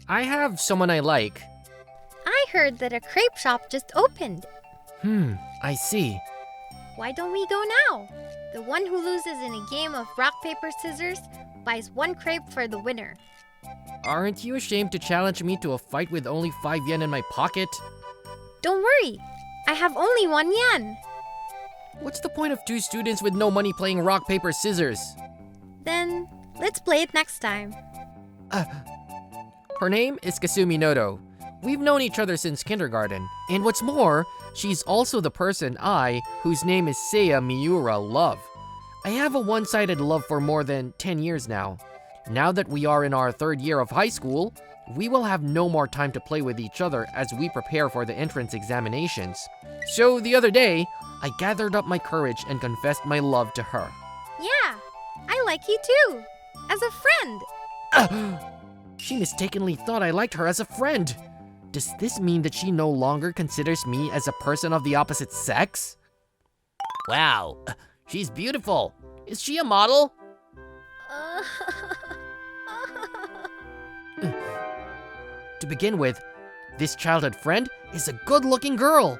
I have someone I like. I heard that a crepe shop just opened. I see. Why don't we go now? The one who loses in a game of rock, paper, scissors buys one crepe for the winner. Aren't you ashamed to challenge me to a fight with only 5 yen in my pocket? Don't worry, I have only 1 yen. What's the point of 2 students with no money playing rock, paper, scissors? Then, let's play it next time. Her name is Kasumi Noto. We've known each other since kindergarten, and what's more, she's also the person whose name is Seiya Miura, love. I have a one-sided love for more than 10 years now. Now that we are in our 3rd year of high school, we will have no more time to play with each other as we prepare for the entrance examinations. So the other day, I gathered up my courage and confessed my love to her. Yeah, I like you too, as a friend. She mistakenly thought I liked her as a friend. Does this mean that she no longer considers me as a person of the opposite sex? Wow, she's beautiful. Is she a model? To begin with, this childhood friend is a good-looking girl.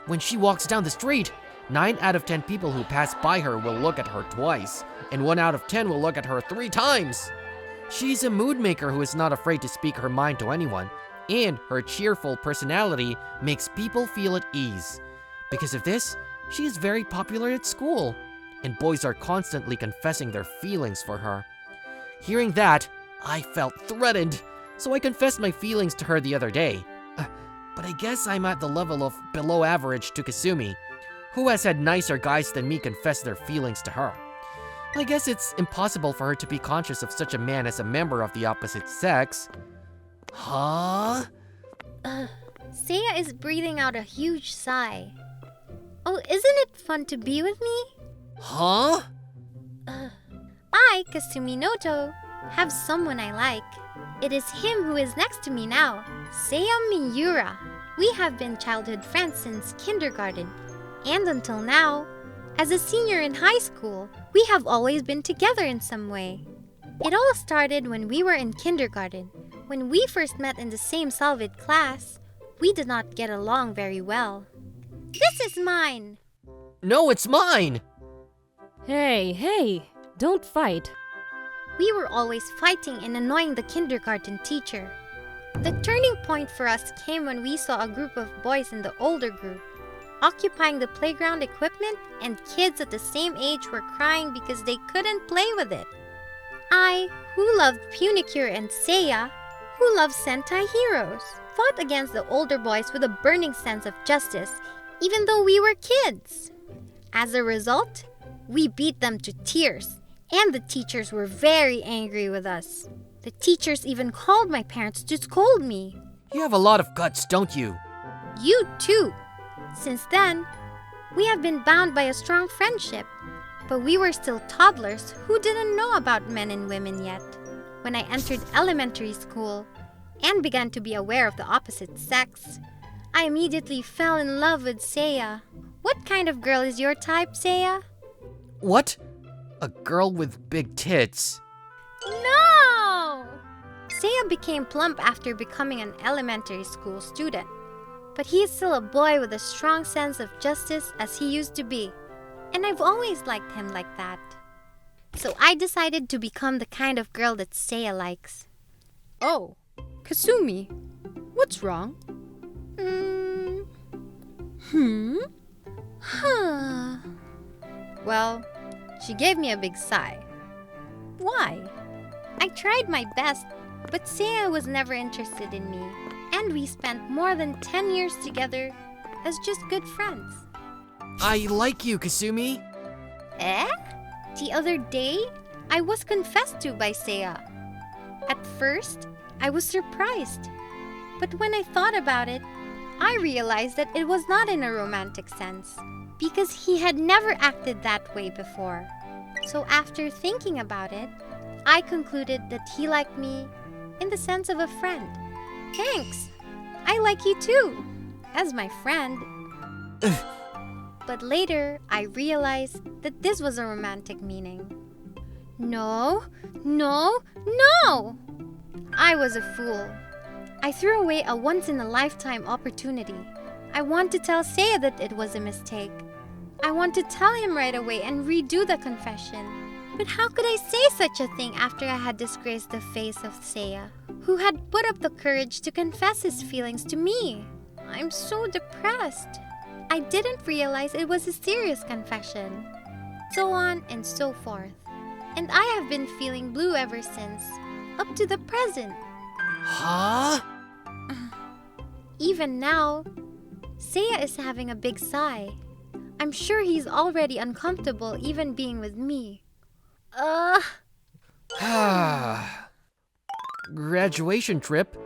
When she walks down the street, 9 out of 10 people who pass by her will look at her twice, and 1 out of 10 will look at her 3 times. She's a mood maker who is not afraid to speak her mind to anyone, and her cheerful personality makes people feel at ease. Because of this, she is very popular at school, and boys are constantly confessing their feelings for her. Hearing that, I felt threatened, so I confessed my feelings to her the other day. But I guess I'm at the level of below average to Kasumi, who has had nicer guys than me confess their feelings to her. I guess it's impossible for her to be conscious of such a man as a member of the opposite sex. Huh? Seiya is breathing out a huge sigh. Oh, isn't it fun to be with me? Huh? I, Kasumi Noto, have someone I like. It is him who is next to me now, Seiya Miura. We have been childhood friends since kindergarten, and until now, as a senior in high school, we have always been together in some way. It all started when we were in kindergarten. When we first met in the same Solvid class, we did not get along very well. This is mine! No, it's mine! Hey, don't fight. We were always fighting and annoying the kindergarten teacher. The turning point for us came when we saw a group of boys in the older group, occupying the playground equipment, and kids at the same age were crying because they couldn't play with it. I, who loved Punicure, and Seiya, who loved Sentai heroes, fought against the older boys with a burning sense of justice, even though we were kids. As a result, we beat them to tears, and the teachers were very angry with us. The teachers even called my parents to scold me. You have a lot of guts, don't you? You too. Since then, we have been bound by a strong friendship, but we were still toddlers who didn't know about men and women yet. When I entered elementary school and began to be aware of the opposite sex, I immediately fell in love with Seiya. What kind of girl is your type, Seiya? What? A girl with big tits? No! Seiya became plump after becoming an elementary school student, but he is still a boy with a strong sense of justice as he used to be, and I've always liked him like that. So I decided to become the kind of girl that Seiya likes. Oh, Kasumi, what's wrong? Well, she gave me a big sigh. Why? I tried my best, but Seiya was never interested in me, and we spent more than 10 years together as just good friends. I like you, Kasumi. Eh? The other day, I was confessed to by Seiya. At first, I was surprised, but when I thought about it, I realized that it was not in a romantic sense, because he had never acted that way before. So after thinking about it, I concluded that he liked me in the sense of a friend. Thanks! I like you too, as my friend. But later, I realized that this was a romantic meaning. No! I was a fool. I threw away a once-in-a-lifetime opportunity. I want to tell Seiya that it was a mistake. I want to tell him right away and redo the confession. But how could I say such a thing after I had disgraced the face of Seiya, who had put up the courage to confess his feelings to me? I'm so depressed. I didn't realize it was a serious confession. So on and so forth. And I have been feeling blue ever since, up to the present. Huh? Even now, Seiya is having a big sigh. I'm sure he's already uncomfortable even being with me. Graduation trip?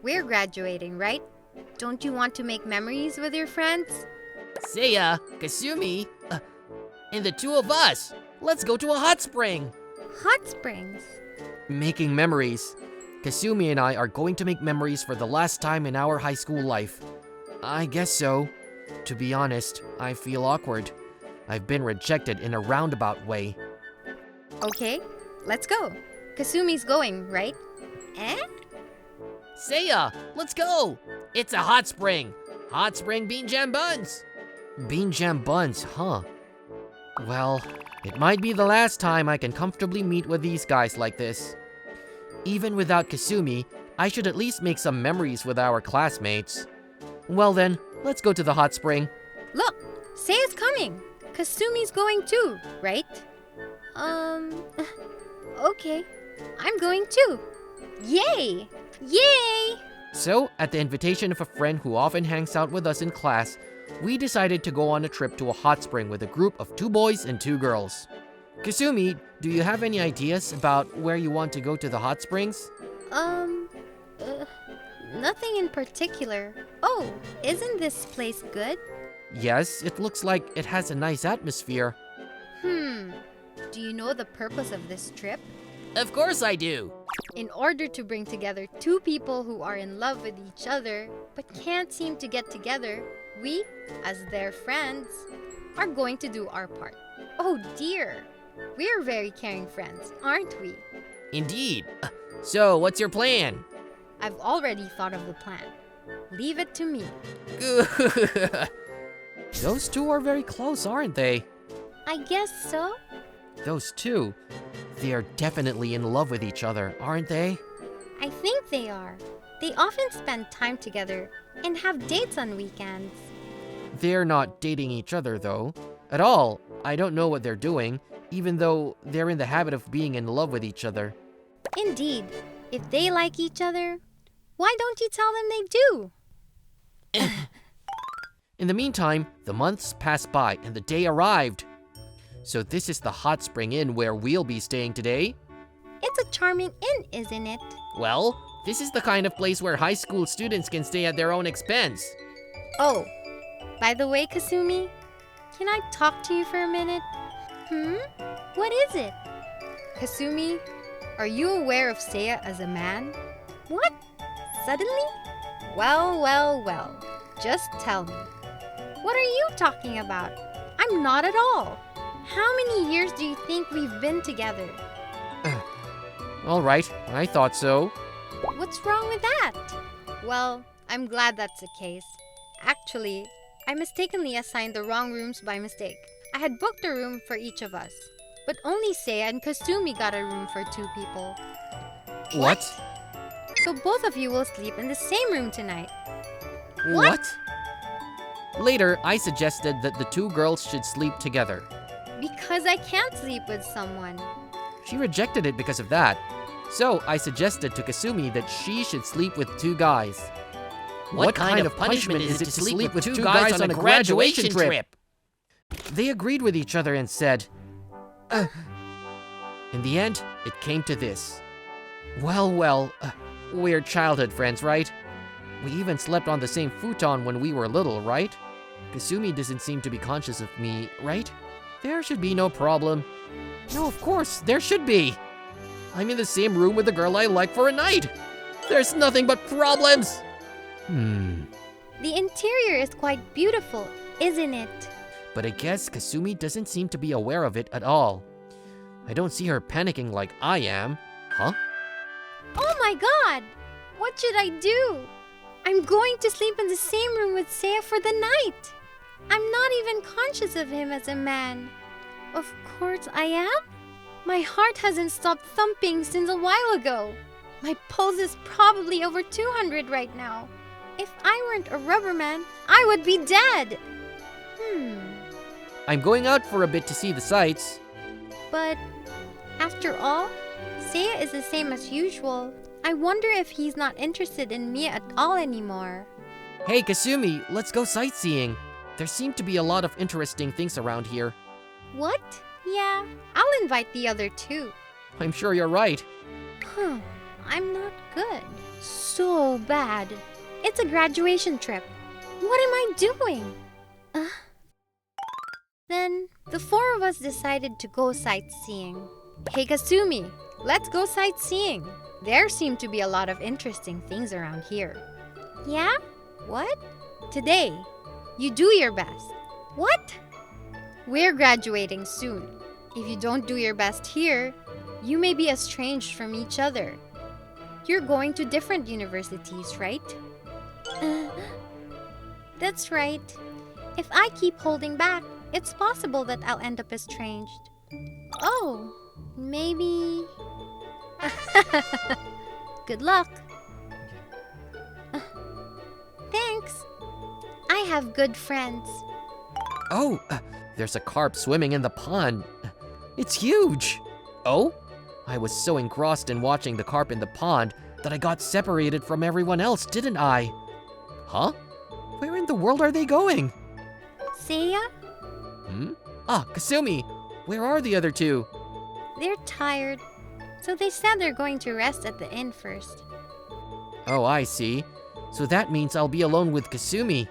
We're graduating, right? Don't you want to make memories with your friends? Seiya, Kasumi, and the two of us. Let's go to a hot spring. Hot springs. Making memories. Kasumi and I are going to make memories for the last time in our high school life. I guess so. To be honest, I feel awkward. I've been rejected in a roundabout way. Okay, let's go. Kasumi's going, right? Seiya, let's go! It's a hot spring. Hot spring bean jam buns. Bean jam buns, huh? Well, it might be the last time I can comfortably meet with these guys like this. Even without Kasumi, I should at least make some memories with our classmates. Well then, let's go to the hot spring. Look, Seiya's coming. Kasumi's going too, right? Okay. I'm going too. Yay! Yay! So, at the invitation of a friend who often hangs out with us in class, we decided to go on a trip to a hot spring with a group of 2 boys and 2 girls. Kasumi, do you have any ideas about where you want to go to the hot springs? Nothing in particular. Oh, isn't this place good? Yes, it looks like it has a nice atmosphere. Do you know the purpose of this trip? Of course I do. In order to bring together 2 people who are in love with each other but can't seem to get together, we, as their friends, are going to do our part. Oh dear, we're very caring friends, aren't we? Indeed. So, what's your plan? I've already thought of the plan. Leave it to me. Those 2 are very close, aren't they? I guess so. Those 2, they are definitely in love with each other, aren't they? I think they are. They often spend time together and have dates on weekends. They're not dating each other, though. At all. I don't know what they're doing, even though they're in the habit of being in love with each other. Indeed. If they like each other, why don't you tell them they do? In the meantime, the months passed by and the day arrived. So this is the Hot Spring Inn where we'll be staying today? It's a charming inn, isn't it? Well, this is the kind of place where high school students can stay at their own expense. Oh, by the way, Kasumi, can I talk to you for a minute? What is it? Kasumi, are you aware of Seiya as a man? What? Suddenly? Well, just tell me. What are you talking about? I'm not at all. How many years do you think we've been together? All right, I thought so. What's wrong with that? Well, I'm glad that's the case. Actually, I mistakenly assigned the wrong rooms by mistake. I had booked a room for each of us, but only Seiya and Kasumi got a room for 2 people. What? So both of you will sleep in the same room tonight. What? Later, I suggested that the 2 girls should sleep together. Because I can't sleep with someone. She rejected it because of that. So I suggested to Kasumi that she should sleep with 2 guys. What kind of punishment is it to sleep with 2 guys on a graduation trip? They agreed with each other and said, In the end, it came to this. Well, we're childhood friends, right? We even slept on the same futon when we were little, right? Kasumi doesn't seem to be conscious of me, right? There should be no problem. No, of course, there should be. I'm in the same room with the girl I like for a night. There's nothing but problems. The interior is quite beautiful, isn't it? But I guess Kasumi doesn't seem to be aware of it at all. I don't see her panicking like I am. Huh? Oh my god! What should I do? I'm going to sleep in the same room with Seiya for the night. I'm not even conscious of him as a man. Of course I am. My heart hasn't stopped thumping since a while ago. My pulse is probably over 200 right now. If I weren't a rubber man, I would be dead. I'm going out for a bit to see the sights. But after all, Seiya is the same as usual. I wonder if he's not interested in me at all anymore. Hey, Kasumi, let's go sightseeing. There seem to be a lot of interesting things around here. What? Yeah, I'll invite the other two. I'm sure you're right. I'm not good. So bad. It's a graduation trip. What am I doing? Then, the four of us decided to go sightseeing. Hey Kasumi, let's go sightseeing. There seem to be a lot of interesting things around here. Yeah? What? Today, you do your best. What? We're graduating soon. If you don't do your best here, you may be estranged from each other. You're going to different universities, right? That's right. If I keep holding back, it's possible that I'll end up estranged. Oh, maybe... Good luck. Thanks. I have good friends. Oh, there's a carp swimming in the pond. It's huge. Oh, I was so engrossed in watching the carp in the pond that I got separated from everyone else, didn't I? Huh? Where in the world are they going? Seiya? Ah, Kasumi, where are the other two? They're tired, so they said they're going to rest at the inn first. Oh, I see. So that means I'll be alone with Kasumi.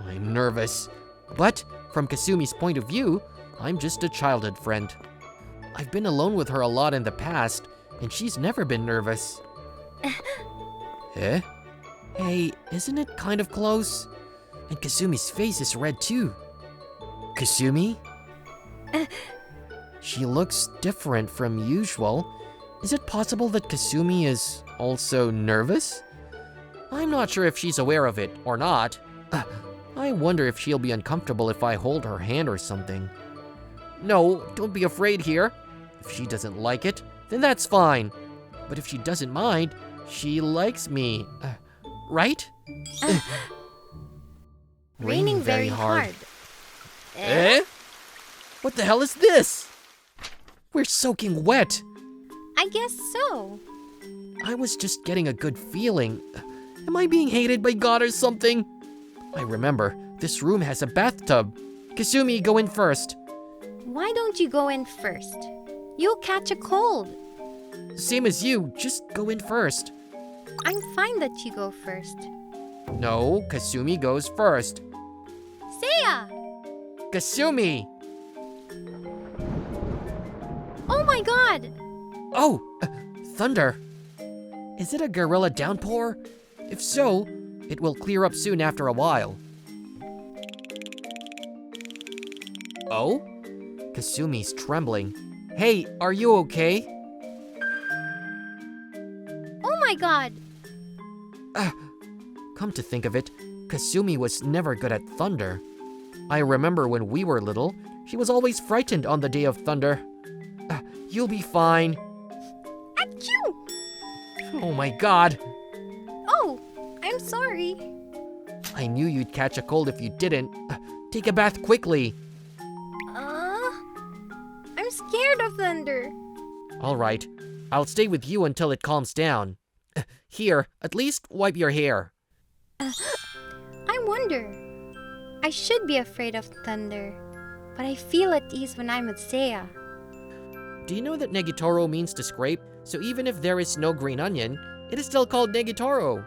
I'm nervous. But from Kasumi's point of view, I'm just a childhood friend. I've been alone with her a lot in the past, and she's never been nervous. Eh? Hey, isn't it kind of close? And Kasumi's face is red too. Kasumi? She looks different from usual. Is it possible that Kasumi is also nervous? I'm not sure if she's aware of it or not. I wonder if she'll be uncomfortable if I hold her hand or something. No, don't be afraid here. If she doesn't like it, then that's fine. But if she doesn't mind, she likes me. Right? Raining very hard. Eh? What the hell is this? We're soaking wet. I guess so. I was just getting a good feeling. Am I being hated by God or something? I remember, this room has a bathtub. Kasumi, go in first. Why don't you go in first? You'll catch a cold. Same as you, just go in first. I'm fine that you go first. No, Kasumi goes first. Seiya! Kasumi! Oh my god! Oh, thunder. Is it a gorilla downpour? If so, it will clear up soon after a while. Oh? Kasumi's trembling. Hey, are you okay? Oh my god! Come to think of it, Kasumi was never good at thunder. I remember when we were little, she was always frightened on the day of thunder. You'll be fine. Achoo! Oh my god. Oh, I'm sorry. I knew you'd catch a cold if you didn't. Take a bath quickly. I'm scared of thunder. All right, I'll stay with you until it calms down. Here, at least wipe your hair. I wonder. I should be afraid of thunder, but I feel at ease when I'm with Seiya. Do you know that Negitoro means to scrape? So even if there is no green onion, it is still called Negitoro.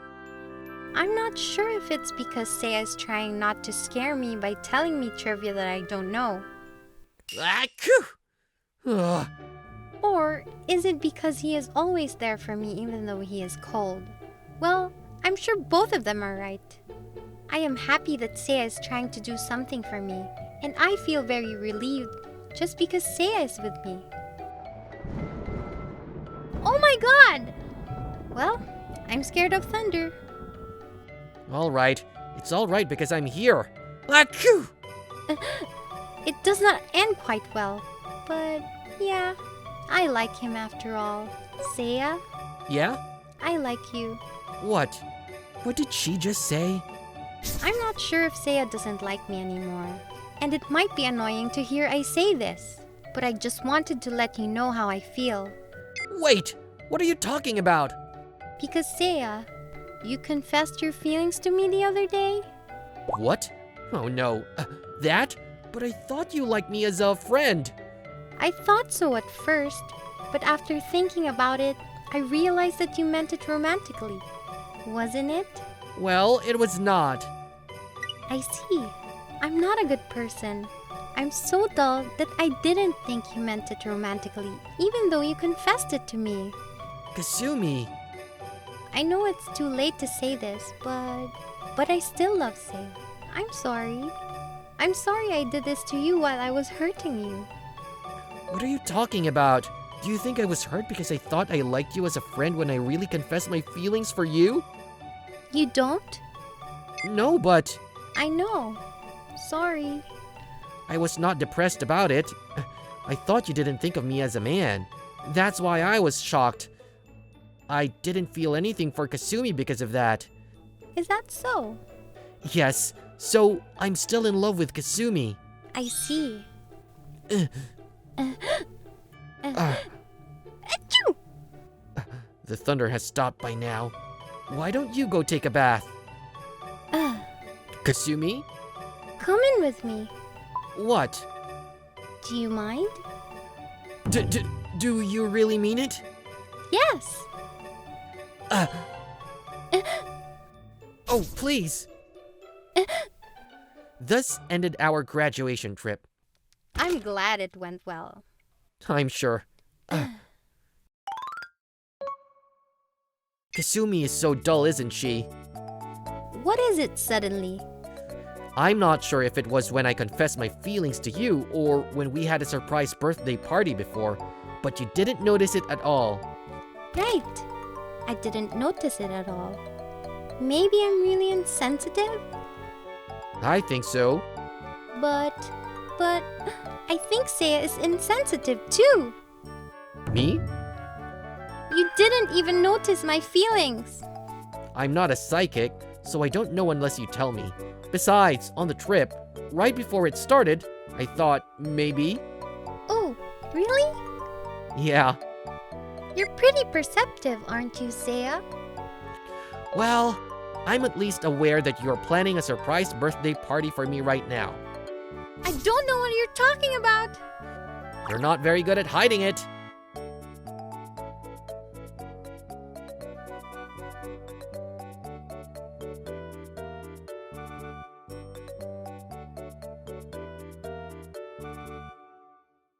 I'm not sure if it's because Seiya is trying not to scare me by telling me trivia that I don't know. Ugh. Or is it because he is always there for me even though he is cold? Well, I'm sure both of them are right. I am happy that Seiya is trying to do something for me, and I feel very relieved just because Seiya is with me. Oh my god! Well, I'm scared of thunder. Alright, it's alright because I'm here. Achoo! It does not end quite well, but yeah, I like him after all. Seiya, Yeah? I like you. What? What did she just say? I'm not sure if Seiya doesn't like me anymore, and it might be annoying to hear I say this, but I just wanted to let you know how I feel. Wait! What are you talking about? Because Seiya, you confessed your feelings to me the other day? What? Oh no. That? But I thought you liked me as a friend. I thought so at first, but after thinking about it, I realized that you meant it romantically. Wasn't it? Well, it was not. I see. I'm not a good person. I'm so dull that I didn't think you meant it romantically, even though you confessed it to me. Kasumi. I know it's too late to say this, but I still love Seiya. I'm sorry. I'm sorry I did this to you while I was hurting you. What are you talking about? Do you think I was hurt because I thought I liked you as a friend when I really confessed my feelings for you? You don't? No, but I know. Sorry. I was not depressed about it. I thought you didn't think of me as a man. That's why I was shocked. I didn't feel anything for Kasumi because of that. Is that so? Yes, so I'm still in love with Kasumi. I see. Achoo! The thunder has stopped by now. Why don't you go take a bath? Kasumi? Come in with me. What? Do you mind? Do you really mean it? Yes. Oh, please. Thus ended our graduation trip. I'm glad it went well. I'm sure. Kasumi is so dull, isn't she? What is it suddenly? I'm not sure if it was when I confessed my feelings to you or when we had a surprise birthday party before, but you didn't notice it at all. Right. I didn't notice it at all. Maybe I'm really insensitive? I think so. But I think Seiya is insensitive too. Me? You didn't even notice my feelings. I'm not a psychic, so I don't know unless you tell me. Besides, on the trip, right before it started, I thought maybe. Oh, really? Yeah. You're pretty perceptive, aren't you, Seiya? Well, I'm at least aware that you're planning a surprise birthday party for me right now. I don't know what you're talking about. You're not very good at hiding it.